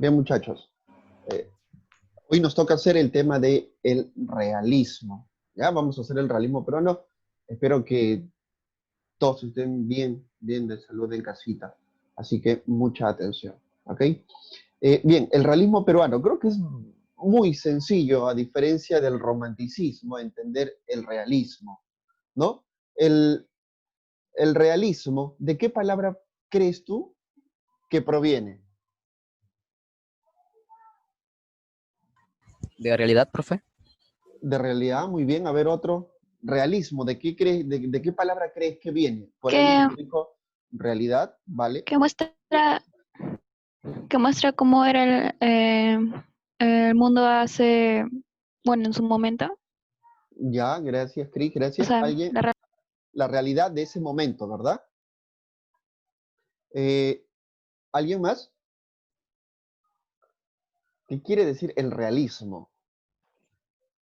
Bien, muchachos, eh, hoy nos toca hacer el tema de el realismo. Ya vamos a hacer el realismo peruano. Espero que todos estén bien de salud en casita. Así que mucha atención, ¿ok? Bien, el realismo peruano creo que es muy sencillo, a diferencia del romanticismo, entender el realismo, ¿no? El, el realismo, ¿de qué palabra crees tú que proviene? ¿De realidad, profe? De realidad, muy bien. A ver, otro. Realismo, ¿de qué crees, de qué palabra crees que viene? Por ahí que, nos dijo realidad, ¿vale? que muestra que muestra cómo era el mundo hace, bueno, en su momento. Ya, gracias, Cris, O gracias. sea, Alguien, la realidad de ese momento, ¿verdad? Eh, ¿Alguien más? ¿Qué quiere decir el realismo?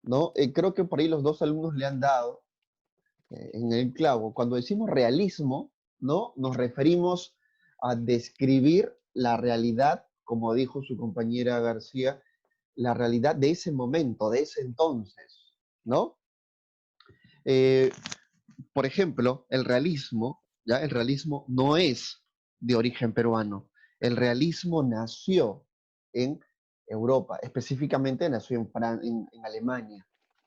¿No? Creo que por ahí los dos alumnos le han dado en el clavo. Cuando decimos realismo, ¿no? Nos referimos a describir la realidad, como dijo su compañera García, la realidad de ese momento, de ese entonces, ¿no? Eh, por ejemplo, el realismo, ¿ya? El realismo no es de origen peruano. El realismo nació en Europa, específicamente nació en Alemania.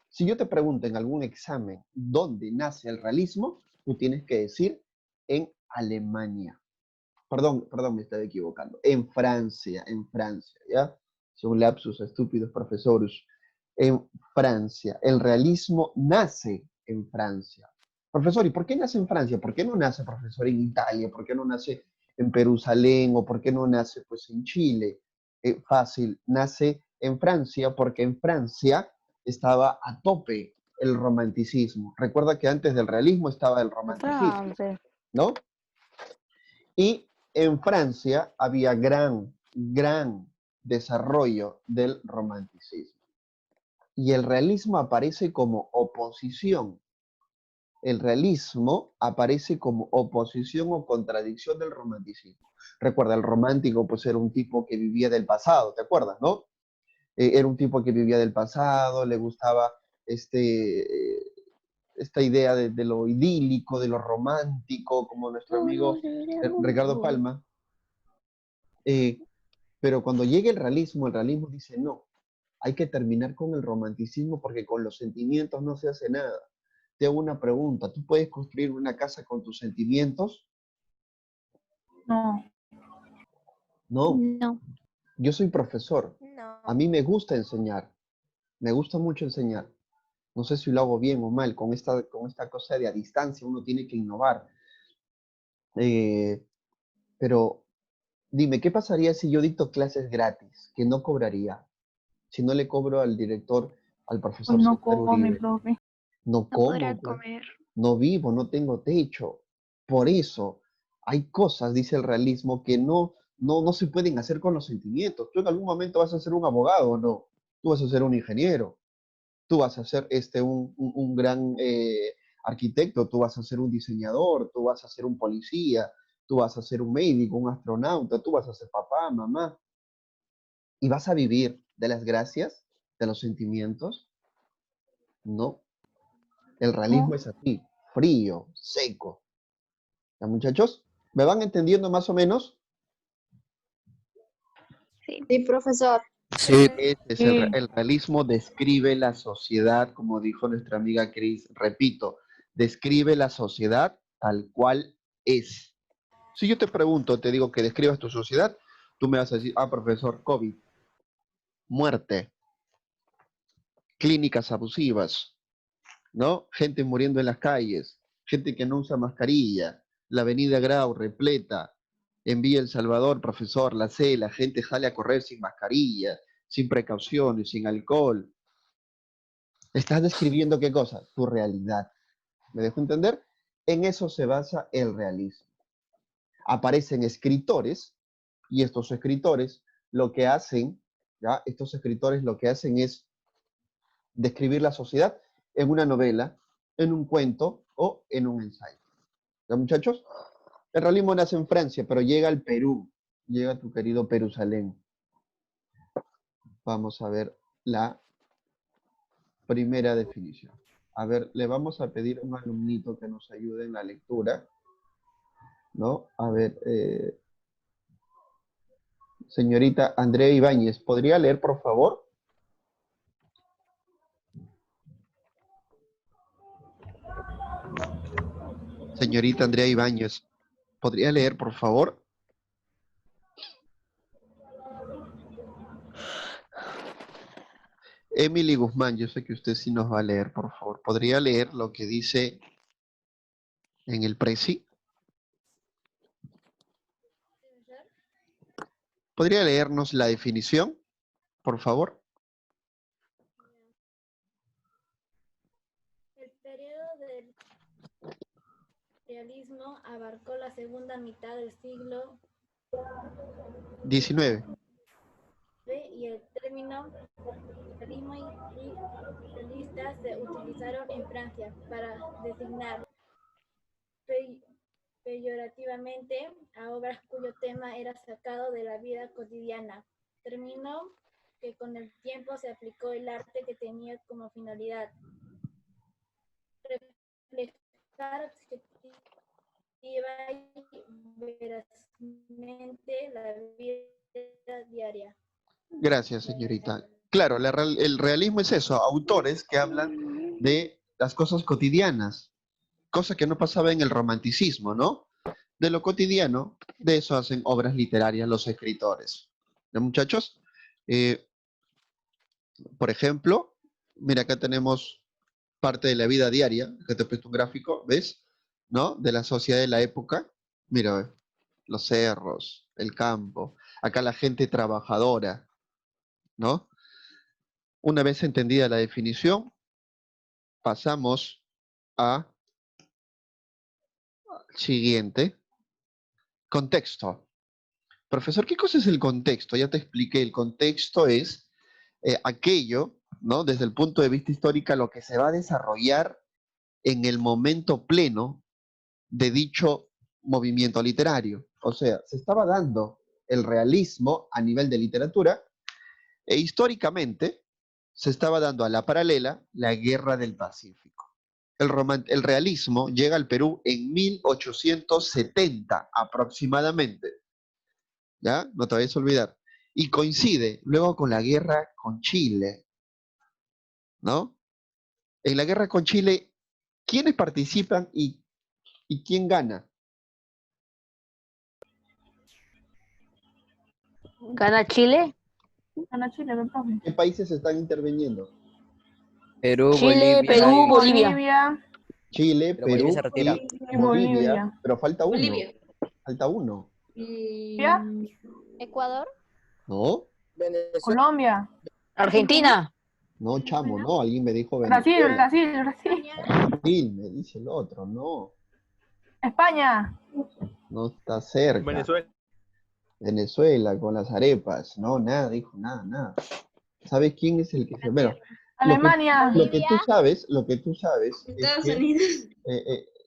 Si yo te pregunto en algún examen dónde nace el realismo, tú tienes que decir en Alemania. Perdón, me estaba equivocando. En Francia, ¿ya? Son lapsus estúpidos, profesores. En Francia. El realismo nace en Francia. Profesor, ¿y por qué nace en Francia? ¿Por qué no nace, profesor, en Italia? ¿Por qué no nace en Jerusalén? ¿O por qué no nace, pues, en Chile? Fácil, nace en Francia porque en Francia estaba a tope el romanticismo. Recuerda que antes del realismo estaba el romanticismo, Francia. ¿no? Y en Francia había gran desarrollo del romanticismo. Y el realismo aparece como oposición. El realismo aparece como oposición o contradicción del romanticismo. Recuerda, el romántico pues era un tipo que vivía del pasado, ¿te acuerdas, no? Era un tipo que vivía del pasado, le gustaba esta idea de lo idílico, de lo romántico, como nuestro amigo Ricardo Palma. Eh, Pero cuando llega el realismo dice no, hay que terminar con el romanticismo porque con los sentimientos no se hace nada. Te hago una pregunta, ¿tú puedes construir una casa con tus sentimientos? No. No, no. yo soy profesor, a No. mí me gusta enseñar, me gusta mucho enseñar. No sé si lo hago bien o mal, con esta cosa de a distancia uno tiene que innovar. Eh, pero dime, ¿qué pasaría si yo dicto clases gratis, que no cobraría? Si no le cobro al director, al Pues profesor no César come, Uribe. profe. No No podrá como, pues, comer. no vivo, no tengo techo. Por eso hay cosas, dice el realismo, que no se pueden hacer con los sentimientos. Tú en algún momento vas a ser un abogado o no, tú vas a ser un ingeniero, tú vas a ser un gran arquitecto, tú vas a ser un diseñador, tú vas a ser un policía, tú vas a ser un médico, un astronauta, tú vas a ser papá, mamá, y vas a vivir de las gracias, de los sentimientos. No, el realismo No. es así, frío, seco. ¿Ya, muchachos? ¿Me van entendiendo más o menos? Sí. Sí, profesor. Sí, Este es Sí. el realismo, describe la sociedad, como dijo nuestra amiga Cris, repito, describe la sociedad tal cual es. Si yo te pregunto, te digo que describas tu sociedad, tú me vas a decir, profesor, COVID, muerte, clínicas abusivas, ¿no? Gente muriendo en las calles, gente que no usa mascarilla, la avenida Grau repleta, en Villa El Salvador, profesor, la gente sale a correr sin mascarilla, sin precauciones, sin alcohol. Estás describiendo qué cosa? Tu realidad. ¿Me dejo entender? En eso se basa el realismo. Aparecen escritores y estos escritores lo que hacen, ¿ya? Estos escritores lo que hacen es describir la sociedad en una novela, en un cuento o en un ensayo. ¿Ya, muchachos? El realismo nace en Francia, pero llega al Perú, llega a tu querido Perusalén. Vamos a ver la primera definición. A ver, le vamos a pedir a un alumnito que nos ayude en la lectura, ¿no? A ver, señorita Andrea Ibáñez, ¿podría leer, por favor? Señorita Andrea Ibáñez, ¿podría leer, por favor? Emily Guzmán, yo sé que usted sí nos va a leer, por favor. ¿Podría leer lo que dice en el presi? ¿Podría leernos la definición, por favor? El periodo del realismo abarcó la segunda mitad del siglo 19. y el término realismo y realista se utilizaron en Francia para designar peyorativamente a obras cuyo tema era sacado de la vida cotidiana. Término que con el tiempo se aplicó el arte que tenía como finalidad reflejar objetiva y verazmente la vida diaria. Gracias, señorita. Claro, el realismo es eso, autores que hablan de las cosas cotidianas, cosa que no pasaba en el romanticismo, ¿no? De lo cotidiano, de eso hacen obras literarias los escritores. ¿No, muchachos? Eh, por ejemplo, mira, acá tenemos parte de la vida diaria, que te he puesto un gráfico, ¿ves? ¿No? De la sociedad de la época. Mira, los cerros, el campo, acá la gente trabajadora, ¿no? Una vez entendida la definición, pasamos a siguiente, contexto. Profesor, ¿qué cosa es el contexto? Ya te expliqué, el contexto es aquello, ¿no? Desde el punto de vista histórico, lo que se va a desarrollar en el momento pleno de dicho movimiento literario. O sea, se estaba dando el realismo a nivel de literatura e históricamente se estaba dando a la paralela la Guerra del Pacífico. El realismo llega al Perú en 1870 aproximadamente, ¿ya? No te vayas a olvidar. Y coincide luego con la guerra con Chile, ¿no? En la guerra con Chile, ¿quiénes participan y quién gana? ¿Gana Chile? Gana Chile, ¿no, profe? ¿Qué países están interviniendo? Perú, Chile, Bolivia. Perú, Bolivia. Bolivia Chile, Pero Bolivia Perú se retira. y y Bolivia, Bolivia. pero falta uno. Bolivia. Falta uno, ¿Ya? Ecuador. ¿no? Venezuela. Colombia. Argentina. No, chamo, no, alguien me dijo Brasil, Venezuela. Brasil. Brasil, me dice el otro, no, España. no está cerca. Venezuela. Venezuela con las arepas, no, nada, dijo nada. ¿Sabes quién es el que se... Bueno, Alemania. lo que tú sabes es Estados que, Unidos.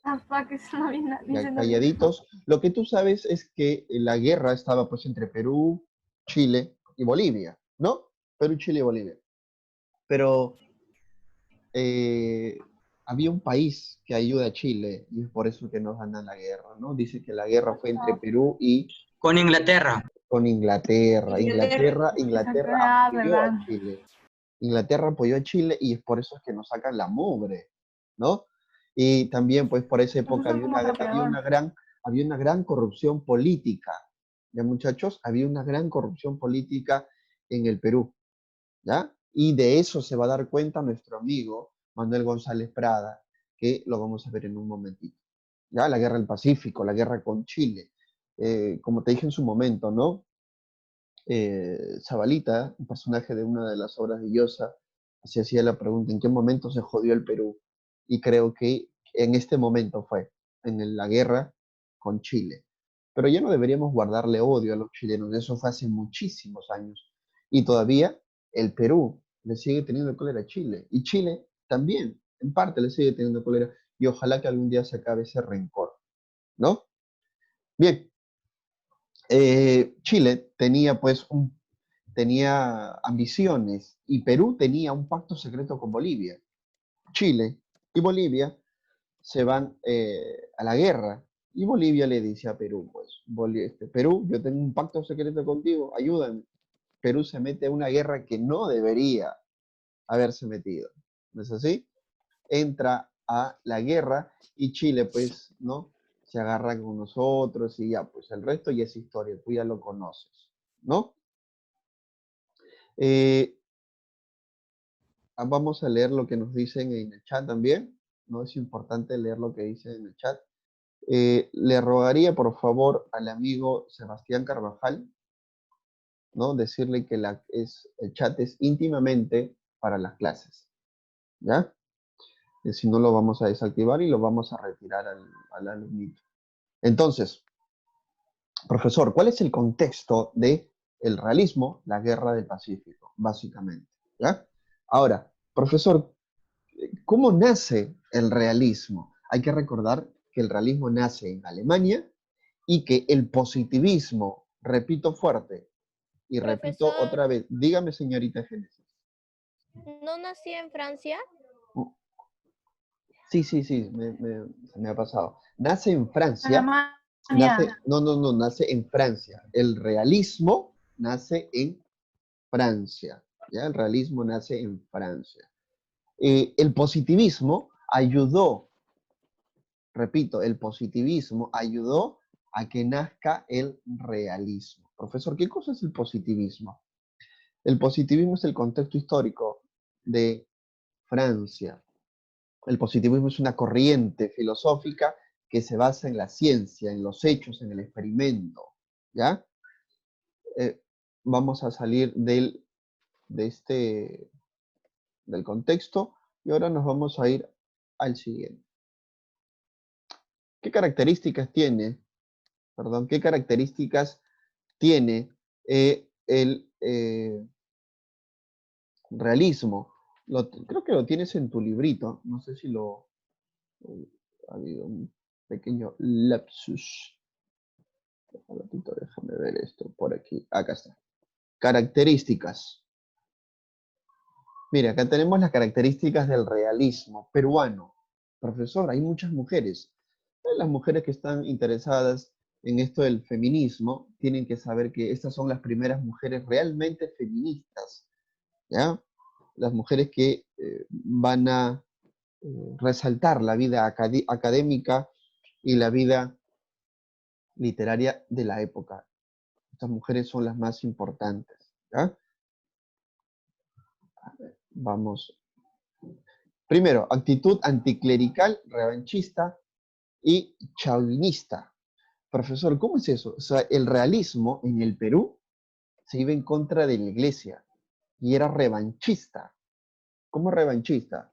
Ah, fuck, eso no viene- dice ya no. calladitos, lo que tú sabes es que la guerra estaba pues entre Perú, Chile y Bolivia, ¿no? Perú, Chile y Bolivia. Pero había un país que ayuda a Chile y es por eso que nos ganan la guerra, ¿no? Dice que la guerra fue entre Perú y Con Inglaterra. con Inglaterra. Inglaterra Ah, apoyó a verdad. Chile. Inglaterra apoyó a Chile y es por eso es que nos sacan la mugre, ¿no? Y también, pues, por esa época son como había una gran corrupción política. ¿Ya, muchachos? Había una gran corrupción política en el Perú, ¿ya? Y de eso se va a dar cuenta nuestro amigo Manuel González Prada, que lo vamos a ver en un momentito. ¿Ya? La guerra del Pacífico, la guerra con Chile. Como te dije en su momento, ¿no? Zabalita, un personaje de una de las obras de Llosa, se hacía la pregunta, ¿en qué momento se jodió el Perú? Y creo que en este momento fue, en la guerra con Chile. Pero ya no deberíamos guardarle odio a los chilenos, eso fue hace muchísimos años. Y todavía el Perú le sigue teniendo cólera a Chile. Y Chile también, en parte, le sigue teniendo cólera. Y ojalá que algún día se acabe ese rencor, ¿no? Bien, Chile tenía pues tenía ambiciones y Perú tenía un pacto secreto con Bolivia. Chile y Bolivia se van a la guerra y Bolivia le dice a Perú, pues, Perú, yo tengo un pacto secreto contigo, ayúdame. Perú se mete a una guerra que no debería haberse metido. ¿No es así? Entra a la guerra y Chile, pues, ¿no? Se agarra con nosotros y ya, pues el resto ya es historia, tú ya lo conoces, ¿no? Vamos a leer lo que nos dicen en el chat también, ¿no? Es importante leer lo que dicen en el chat. Le rogaría, por favor, al amigo Sebastián Carvajal, ¿no? Decirle que el chat es íntimamente para las clases, ¿ya? Si no, lo vamos a desactivar y lo vamos a retirar al alumnito. Entonces, profesor, ¿cuál es el contexto de el realismo, la guerra del Pacífico, básicamente? ¿Ya? Ahora, profesor, ¿cómo nace el realismo? Hay que recordar que el realismo nace en Alemania y que el positivismo, repito fuerte y repito Profesor, otra vez, dígame señorita Génesis. ¿no nací en Francia? Sí, se me ha pasado. Nace en Francia. Alemania. Nace en Francia. El realismo nace en Francia. ¿Ya? El realismo nace en Francia. El positivismo ayudó, repito, el positivismo ayudó a que nazca el realismo. Profesor, ¿qué cosa es el positivismo? El positivismo es el contexto histórico de Francia. El positivismo es una corriente filosófica que se basa en la ciencia, en los hechos, en el experimento, ¿ya? Vamos a salir del contexto y ahora nos vamos a ir al siguiente. ¿Qué características tiene el realismo? Creo que lo tienes en tu librito, no sé si ha habido un pequeño lapsus. Déjame ver esto por aquí. Acá está. Características. Mira, acá tenemos las características del realismo peruano. Profesor, hay muchas mujeres. Las mujeres que están interesadas en esto del feminismo tienen que saber que estas son las primeras mujeres realmente feministas, ¿ya? Las mujeres que van a resaltar la vida académica y la vida literaria de la época. Estas mujeres son las más importantes, ¿ya? A ver, vamos. Primero, actitud anticlerical, revanchista y chauvinista. Profesor, ¿cómo es eso? O sea, el realismo en el Perú se iba en contra de la iglesia y era revanchista. ¿Cómo revanchista?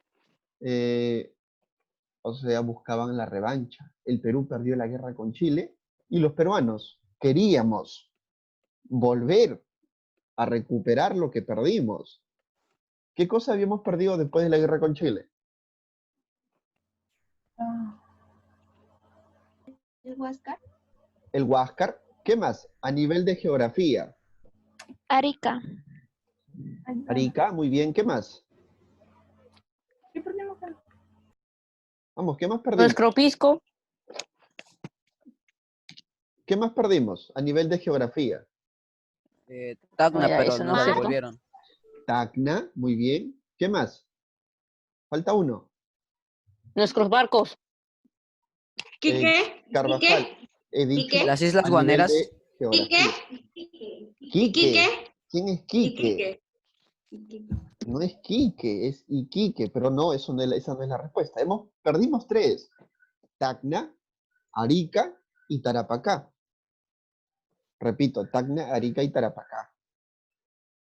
O sea, buscaban la revancha. El Perú perdió la guerra con Chile y los peruanos queríamos volver a recuperar lo que perdimos. ¿Qué cosa habíamos perdido después de la guerra con Chile? ¿El Huáscar? El Huáscar. ¿Qué más? A nivel de geografía. Arica. Arica, muy bien. ¿Qué más? Vamos, ¿qué más perdimos? Nuestro pisco. ¿Qué más perdimos a nivel de geografía? Tacna, Mira, pero eso no nos es cierto. devolvieron. Tacna, muy bien. ¿Qué más? Falta uno. Nuestros barcos. ¿Quique? Carvajal. He dicho ¿Quique? Las Islas a nivel Guaneras. de geografía. Quique. ¿Quién es Quique? No es Quique, es Iquique, pero no, esa no es la respuesta. Perdimos tres. Tacna, Arica y Tarapacá. Repito, Tacna, Arica y Tarapacá.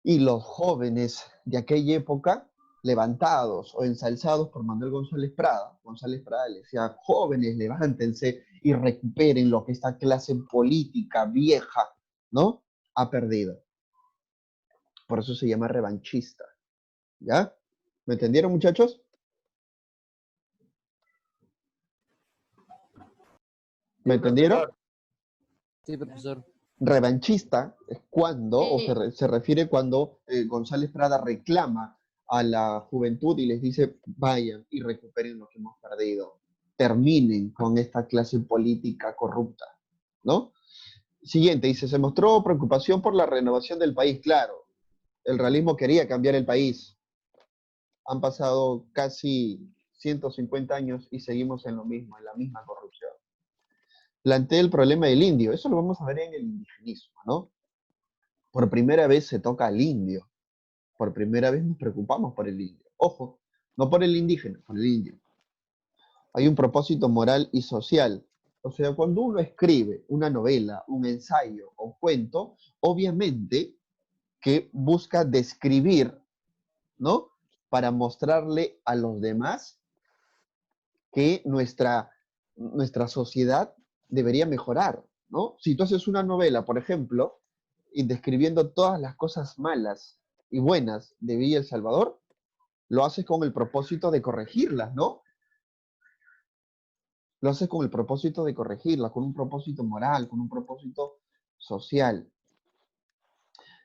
Y los jóvenes de aquella época, levantados o ensalzados por Manuel González Prada le decía, jóvenes, levántense y recuperen lo que esta clase política vieja, ¿no?, ha perdido. Por eso se llama revanchista. ¿Ya? ¿Me entendieron, muchachos? ¿Me entendieron? Sí, profesor. Revanchista es cuando, o Sí. se refiere cuando González Prada reclama a la juventud y les dice, vayan y recuperen lo que hemos perdido, terminen con esta clase política corrupta, ¿no? Siguiente, dice, se mostró preocupación por la renovación del país, claro, el realismo quería cambiar el país, han pasado casi 150 años y seguimos en lo mismo, en la misma corrupción. Plantea el problema del indio, eso lo vamos a ver en el indigenismo, ¿no? Por primera vez se toca al indio, por primera vez nos preocupamos por el indio. Ojo, no por el indígena, por el indio. Hay un propósito moral y social. O sea, cuando uno escribe una novela, un ensayo o cuento, obviamente que busca describir, ¿no? Para mostrarle a los demás que nuestra sociedad debería mejorar, ¿no? Si tú haces una novela, por ejemplo, y describiendo todas las cosas malas y buenas de Villa El Salvador, lo haces con el propósito de corregirlas, ¿no? Lo haces con el propósito de corregirlas, con un propósito moral, con un propósito social.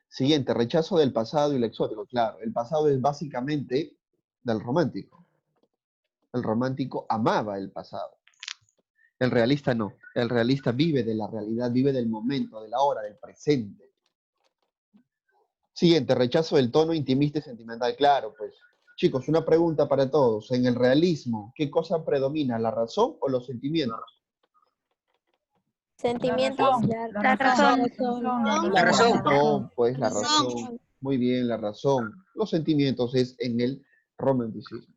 Siguiente, rechazo del pasado y lo exótico. Claro, el pasado es básicamente del romántico. El romántico amaba el pasado. El realista no. El realista vive de la realidad, vive del momento, de la hora, del presente. Siguiente, rechazo del tono intimista y sentimental. Claro, pues, chicos, una pregunta para todos. En el realismo, ¿qué cosa predomina, la razón o los sentimientos? Sentimientos. La razón. La razón. razón, pues la razón. Muy bien, la razón. Los sentimientos es en el romanticismo.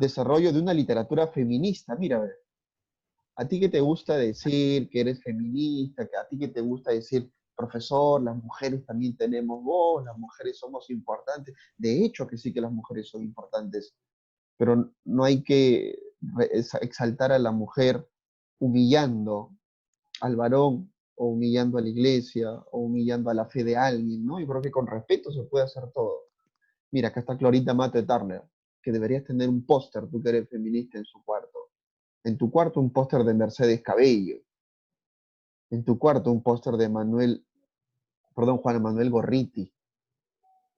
Desarrollo de una literatura feminista. Mira, a ver, a ti que te gusta decir que eres feminista, que a ti que te gusta decir, profesor, las mujeres también tenemos voz, las mujeres somos importantes. De hecho que sí que las mujeres son importantes, pero no hay que exaltar a la mujer humillando al varón o humillando a la iglesia o humillando a la fe de alguien, ¿no? Yo creo que con respeto se puede hacer todo. Mira, acá está Clorinda Mate Turner, que deberías tener un póster, tú que eres feminista, en su cuarto. En tu cuarto un póster de Mercedes Cabello. En tu cuarto un póster de Juan Manuel Gorriti,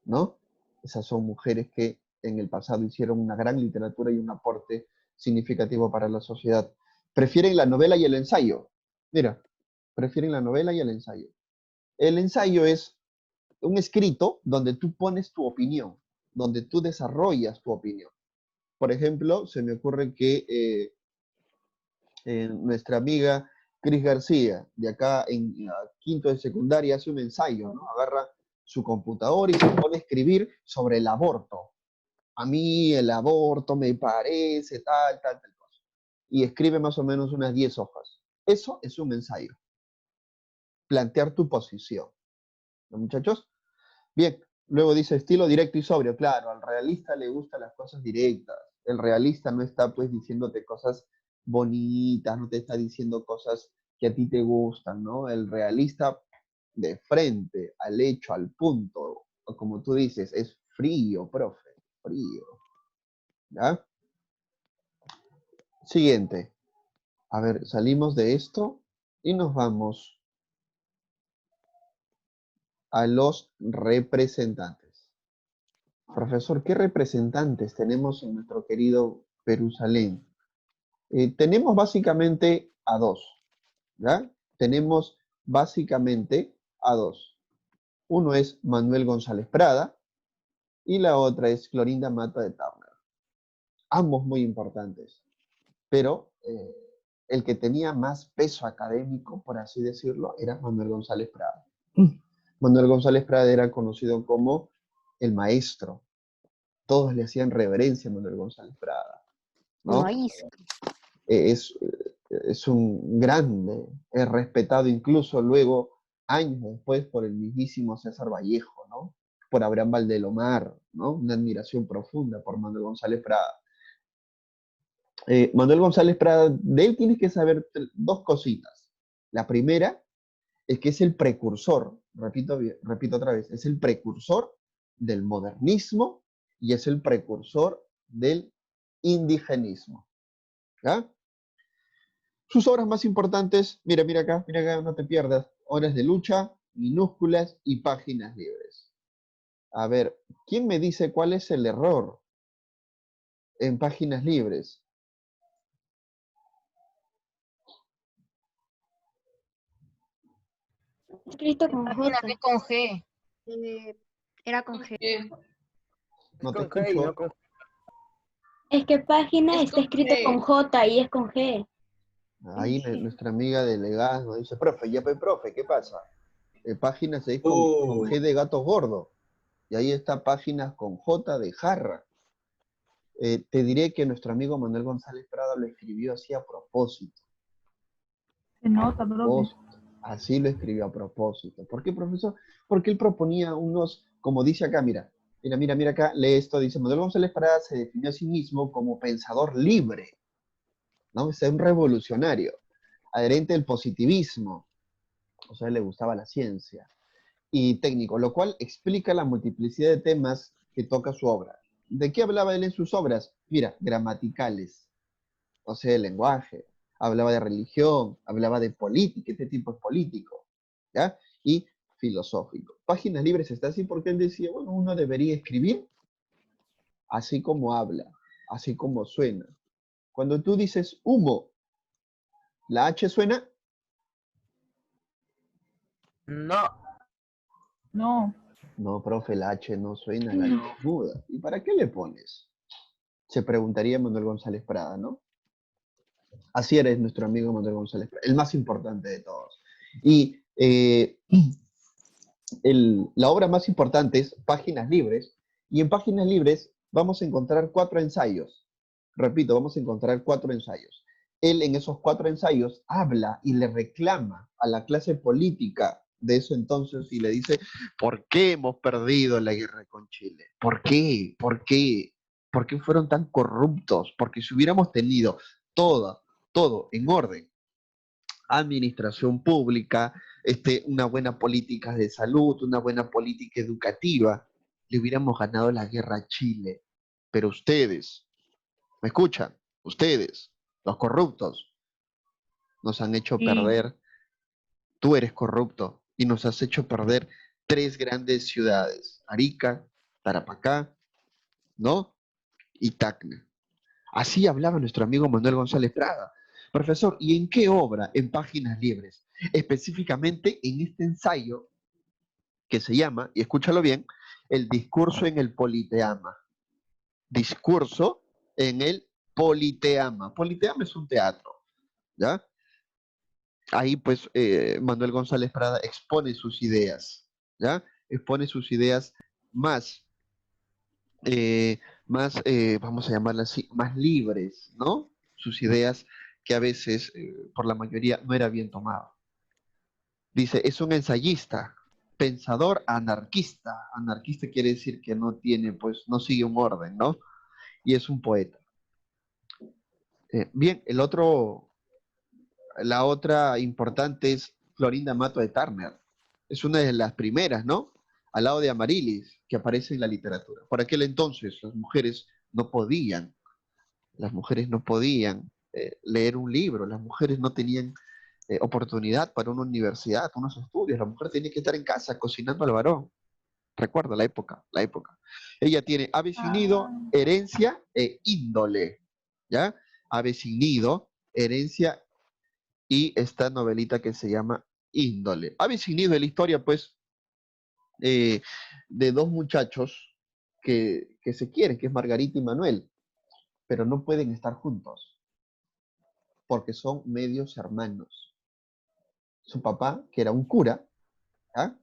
¿no? Esas son mujeres que en el pasado hicieron una gran literatura y un aporte significativo para la sociedad. Prefieren la novela y el ensayo. Mira, prefieren la novela y el ensayo. El ensayo es un escrito donde tú pones tu opinión, donde tú desarrollas tu opinión. Por ejemplo, se me ocurre que nuestra amiga Cris García, de acá en quinto de secundaria, hace un ensayo, ¿no? Agarra su computador y se pone a escribir sobre el aborto. A mí el aborto me parece tal cosa. Y escribe más o menos unas 10 hojas. Eso es un ensayo. Plantear tu posición. ¿No, muchachos? Bien, luego dice estilo directo y sobrio. Claro, al realista le gustan las cosas directas. El realista no está pues diciéndote cosas bonitas, no te está diciendo cosas que a ti te gustan, ¿no? El realista de frente, al hecho, al punto, o como tú dices, es frío, profe, frío. ¿Ya? Siguiente. A ver, salimos de esto y nos vamos a los representantes. Profesor, ¿qué representantes tenemos en nuestro querido Perusalén? Tenemos básicamente a dos, ¿ya? Tenemos básicamente a dos. Uno es Manuel González Prada y la otra es Clorinda Mata de Turner. Ambos muy importantes, pero el que tenía más peso académico, por así decirlo, era Manuel González Prada. Manuel González Prada era conocido como el maestro. Todos le hacían reverencia a Manuel González Prada, ¿no? Maíz. Es un grande, es respetado incluso luego, años después, por el mismísimo César Vallejo, ¿no? Por Abraham Valdelomar, ¿no? Una admiración profunda por Manuel González Prada. Manuel González Prada, de él tienes que saber dos cositas. La primera es que es el precursor, repito otra vez, es el precursor del modernismo y es el precursor del indigenismo. ¿Ya? Sus obras más importantes, mira acá, no te pierdas. Horas de lucha, minúsculas y páginas libres. A ver, ¿quién me dice cuál es el error en páginas libres? Escrito con Página J. que con G. Era con G. No te Con G y no escucho. con- Es que página Es está con escrito G. con J y es con G. Ahí Sí. nuestra amiga delegada nos dice, profe, ya pues, profe, ¿qué pasa? Páginas 6 con G de gato gordo. Y ahí está páginas con J de jarra. Te diré que nuestro amigo Manuel González Prada lo escribió así a propósito. Se nota, profe. Así lo escribió a propósito. ¿Por qué, profesor? Porque él proponía unos, como dice acá, mira acá, lee esto, dice, Manuel González Prada se definió a sí mismo como pensador libre, ¿no? Es un revolucionario, adherente al positivismo, o sea, le gustaba la ciencia, y técnico, lo cual explica la multiplicidad de temas que toca su obra. ¿De qué hablaba él en sus obras? Mira, gramaticales, o sea, el lenguaje, hablaba de religión, hablaba de política, este tipo es político, ¿ya? Y filosófico. Páginas libres está así porque él decía, bueno, uno debería escribir así como habla, así como suena. Cuando tú dices humo, ¿la H suena? No. No. No, profe, la H no suena, la H es muda. ¿Y para qué le pones? Se preguntaría Manuel González Prada, ¿no? Así eres nuestro amigo Manuel González Prada, el más importante de todos. Y la obra más importante es Páginas Libres, y en Páginas Libres vamos a encontrar 4 ensayos. Repito, vamos a encontrar 4 ensayos. Él en esos 4 ensayos habla y le reclama a la clase política de eso entonces y le dice, ¿por qué hemos perdido la guerra con Chile? ¿Por qué? ¿Por qué? ¿Por qué fueron tan corruptos? Porque si hubiéramos tenido todo en orden, administración pública, una buena política de salud, una buena política educativa, le hubiéramos ganado la guerra a Chile. Pero ustedes, ¿me escuchan? Ustedes, los corruptos, nos han hecho Sí. perder, tú eres corrupto, y nos has hecho perder 3 grandes ciudades, Arica, Tarapacá, ¿no? Y Tacna. Así hablaba nuestro amigo Manuel González Prada. Profesor, ¿y en qué obra? En Páginas Libres. Específicamente en este ensayo que se llama, y escúchalo bien, El discurso en el Politeama. Discurso en el Politeama. Politeama es un teatro, ¿ya? Ahí pues Manuel González Prada expone sus ideas, ¿ya? Expone sus ideas más, vamos a llamarlas así, más libres, ¿no? Sus ideas que a veces, por la mayoría, no era bien tomado. Dice, es un ensayista, pensador anarquista. Anarquista quiere decir que no tiene, pues, no sigue un orden, ¿no? Y es un poeta. Bien, la otra importante es Florinda Mato de Turner. Es una de las primeras, ¿no? Al lado de Amarilis, que aparece en la literatura. Por aquel entonces las mujeres no podían leer un libro, las mujeres no tenían oportunidad para una universidad, unos estudios, la mujer tenía que estar en casa cocinando al varón. Recuerda la época, la época. Ella tiene ave sin nido, Ah, herencia e índole, ¿ya? Ave sin nido, herencia y esta novelita que se llama Índole. Ave sin nido es la historia, pues, eh, de 2 muchachos que se quieren, que es Margarita y Manuel, pero no pueden estar juntos porque son medios hermanos. Su papá, que era un cura, ¿ah?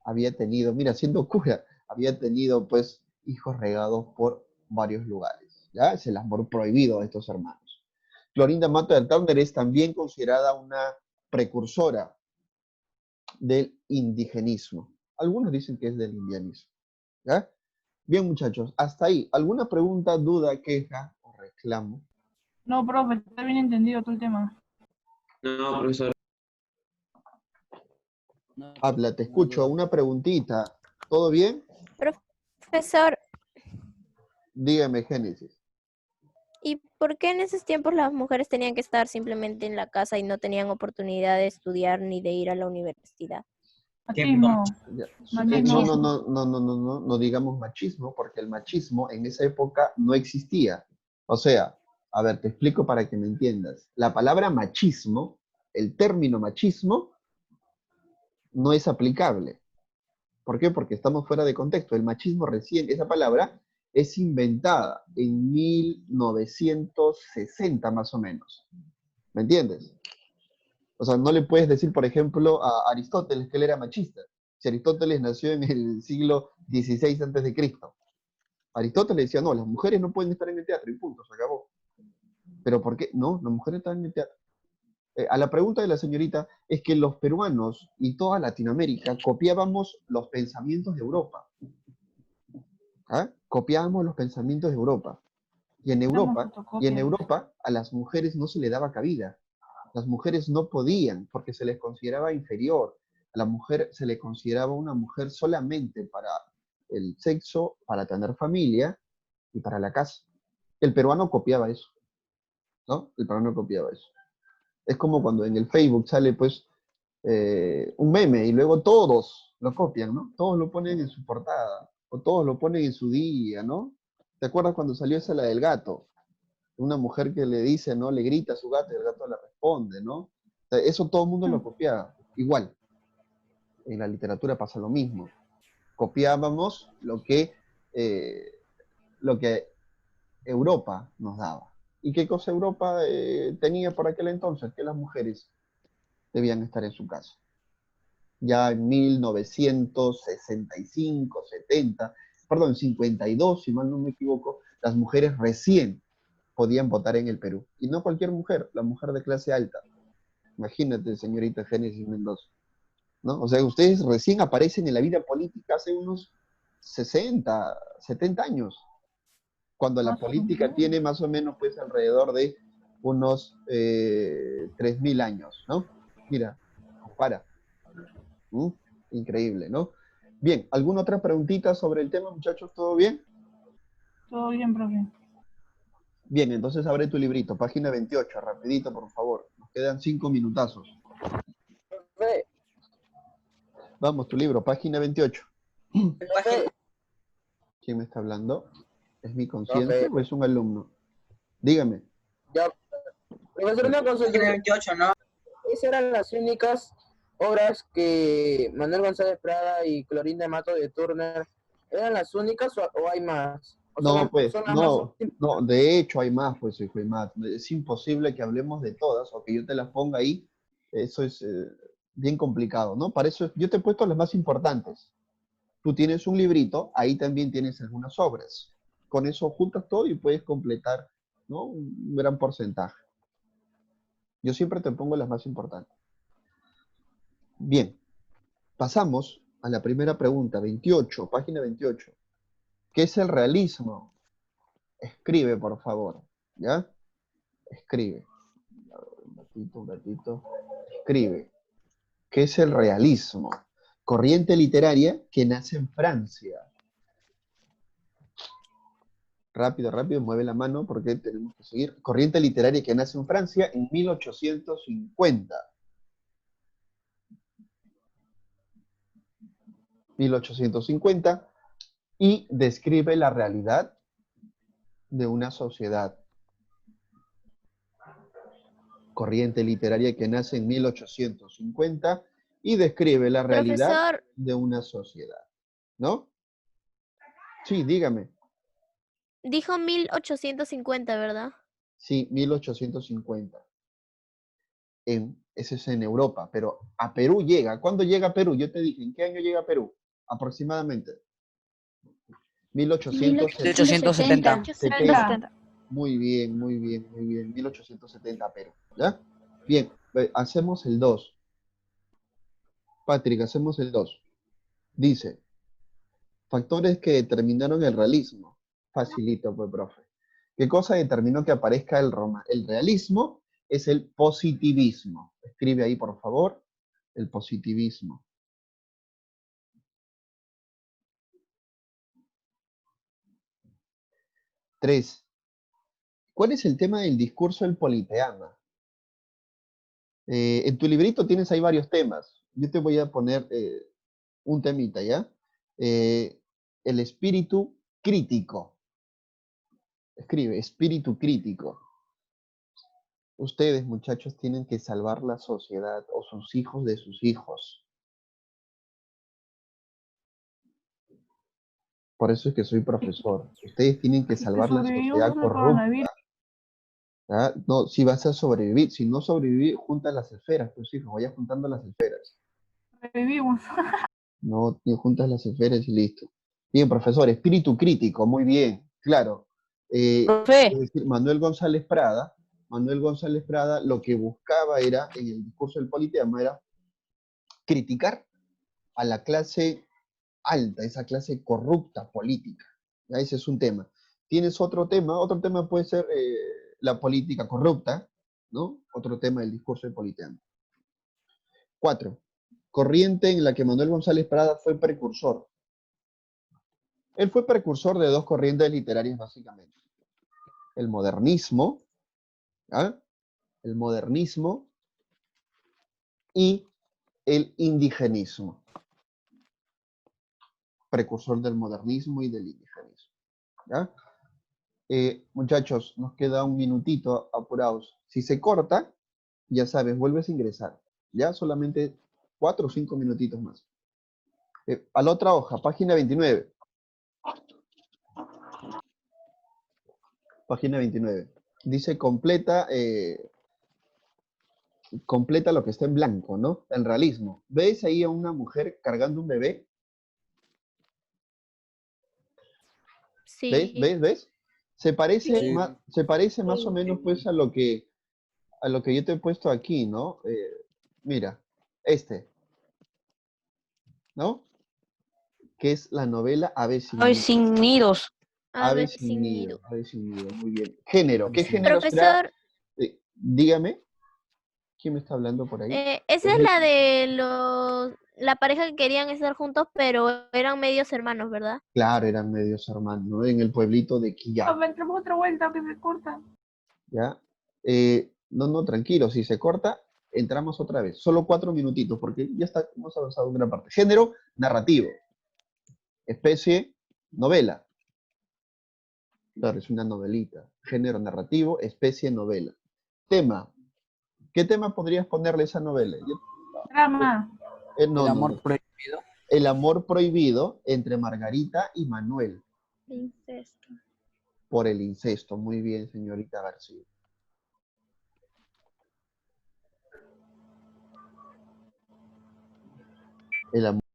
Había tenido, mira, siendo cura, había tenido pues hijos regados por varios lugares, ¿ya? Es el amor prohibido de estos hermanos. Clorinda Mato de Tauner es también considerada una precursora del indigenismo. Algunos dicen que es del indianismo, ¿ya? Bien, muchachos, hasta ahí. ¿Alguna pregunta, duda, queja o reclamo? no, profe, está bien entendido todo el tema. No, profesor. No, Habla, te una escucho. duda. Una preguntita. ¿Todo bien? Profesor, Dígame, Génesis. ¿y por qué en esos tiempos las mujeres tenían que estar simplemente en la casa y no tenían oportunidad de estudiar ni de ir a la universidad? Machismo. Ya. Machismo. No digamos machismo, porque el machismo en esa época no existía. O sea, a ver, te explico para que me entiendas. La palabra machismo, el término machismo, no es aplicable. ¿Por qué? Porque estamos fuera de contexto. El machismo recién, esa palabra, es inventada en 1960 más o menos. ¿Me entiendes? O sea, no le puedes decir, por ejemplo, a Aristóteles que él era machista. Si Aristóteles nació en el siglo XVI antes de Cristo. Aristóteles decía, no, las mujeres no pueden estar en el teatro y punto, se acabó. ¿Pero por qué? No, las mujeres están en el teatro. A la pregunta de la señorita es que los peruanos y toda Latinoamérica copiábamos los pensamientos de Europa. ¿Ah? Copiábamos los pensamientos de Europa. Y en Somos Europa, fotocopias. a las mujeres no se le daba cabida. Las mujeres no podían porque se les consideraba inferior. A la mujer se le consideraba una mujer solamente para el sexo, para tener familia y para la casa. El peruano copiaba eso, ¿no? El peruano copiaba eso. Es como cuando en el Facebook sale, pues, un meme y luego todos lo copian, ¿no? Todos lo ponen en su portada o todos lo ponen en su día, ¿no? ¿Te acuerdas cuando salió esa la del gato? Una mujer que le dice, ¿no? Le grita a su gato y el gato le responde, ¿no? O sea, eso todo el mundo lo copiaba. Igual, en la literatura pasa lo mismo. Copiábamos lo que Europa nos daba. ¿Y qué cosa Europa tenía por aquel entonces? Que las mujeres debían estar en su casa. Ya en 1965, 70, perdón, 52, si mal no me equivoco, las mujeres recién podían votar en el Perú. Y no cualquier mujer, la mujer de clase alta. Imagínate, señorita Génesis Mendoza, ¿no? O sea, ustedes recién aparecen en la vida política hace unos 60, 70 años, cuando la Más o política menos. tiene más o menos pues alrededor de unos 3.000 años, ¿no? Mira, compara. ¿Mm? Increíble, ¿no? Bien, ¿alguna otra preguntita sobre el tema, muchachos? ¿Todo bien? Todo bien, profe. Bien, entonces abre tu librito, página 28, rapidito, por favor. Nos quedan 5 minutazos. Profe, Vamos, tu libro, página 28. profe, ¿Quién me está hablando? ¿Es mi profe, conciencia o es un alumno? Dígame. ya, profesor, una consulta. Esas eran las únicas obras que Manuel González Prada y Clorinda Mato de Turner, ¿eran las únicas o hay más? ¿O No, pues, son las más no, no, de hecho hay más, pues, hijo y más. Es imposible que hablemos de todas o que yo te las ponga ahí. Eso es bien complicado, ¿no? Para eso yo te he puesto las más importantes. Tú tienes un librito, ahí también tienes algunas obras. Con eso juntas todo y puedes completar, ¿no? Un gran porcentaje. Yo siempre te pongo las más importantes. Bien, pasamos a la primera pregunta, 28, página 28. ¿Qué es el realismo? Escribe, por favor, ¿ya? Escribe. A ver, un ratito. Escribe. ¿Qué es el realismo? Corriente literaria que nace en Francia. Rápido, rápido, mueve la mano porque tenemos que seguir. Corriente literaria que nace en Francia en 1850. 1850 y describe la realidad de una sociedad. Corriente literaria que nace en 1850 y describe la realidad Profesor, de una sociedad. ¿No? Sí, dígame. dijo 1850, ¿verdad? Sí, 1850. Ese es en Europa, pero a Perú llega. ¿Cuándo llega a Perú? Yo te dije, ¿en qué año llega a Perú? Aproximadamente. 1870. 1870. 1870. Muy bien, muy bien, muy bien. 1870 Perú. ¿Ya? Bien, hacemos el 2. Patrick, hacemos el 2. Dice, factores que determinaron el realismo. Facilito, pues, profe. ¿Qué cosa determinó que aparezca el realismo? Es el positivismo. Escribe ahí, por favor, el positivismo. 3. ¿Cuál es el tema del discurso del politeama? En tu librito tienes ahí varios temas. Yo te voy a poner un temita, ¿ya? El espíritu crítico. Escribe, espíritu crítico. Ustedes, muchachos, tienen que salvar la sociedad o sus hijos de sus hijos. Por eso es que soy profesor. Ustedes tienen que salvar la sociedad Sobrevivimos al corrupta. coronavirus. ¿Ya? No, si vas a sobrevivir, si no sobrevivir, junta las esferas, tus hijos, vaya juntando las esferas. Sobrevivimos. No, ni juntas las esferas y listo. Bien, profesor, espíritu crítico, muy bien, claro. Profe, Es decir, Manuel González Prada lo que buscaba era, en el discurso del Politeama, era criticar a la clase alta, esa clase corrupta política. ¿Ya? Ese es un tema. Tienes otro tema puede ser la política corrupta, ¿no? Otro tema del discurso del Politeama. 4. Corriente en la que Manuel González Prada fue precursor. Él fue precursor de dos corrientes literarias básicamente. El modernismo, ¿ah? El modernismo y el indigenismo. Precursor del modernismo y del indigenismo. ¿Ya? Muchachos, nos queda un minutito, apurados. Si se corta, ya sabes, vuelves a ingresar. Ya solamente 4 o 5 minutitos más. A la otra hoja, página 29. Página 29. Dice completa lo que está en blanco, ¿no? El realismo. ¿Ves ahí a una mujer cargando un bebé? Sí. ¿Ves? Se parece, Sí. se parece más o menos pues a lo que yo te he puesto aquí, ¿no? Mira, ¿no? Que es la novela Ave sin ay, nido. sin nidos. Ave Ave sin sin nido, nido. Ave sin nido, muy bien. Género, ¿qué Sí. género será? Profesor, Dígame, ¿quién me está hablando por ahí? esa es la de la pareja que querían estar juntos, pero eran medios hermanos, ¿verdad? Claro, eran medios hermanos, ¿no? En el pueblito de Quillá, Entramos otra vuelta que se corta. ¿ya? No, tranquilo, si se corta, entramos otra vez. Solo 4 minutitos, porque ya está, hemos avanzado en gran parte. Género, narrativo. Especie, novela. Claro, es una novelita. Género, narrativo, especie, novela. Tema. ¿Qué tema podrías ponerle a esa novela? Drama. No. Prohibido. El amor prohibido entre Margarita y Manuel Incesto. por el incesto. Muy bien, señorita García. El amor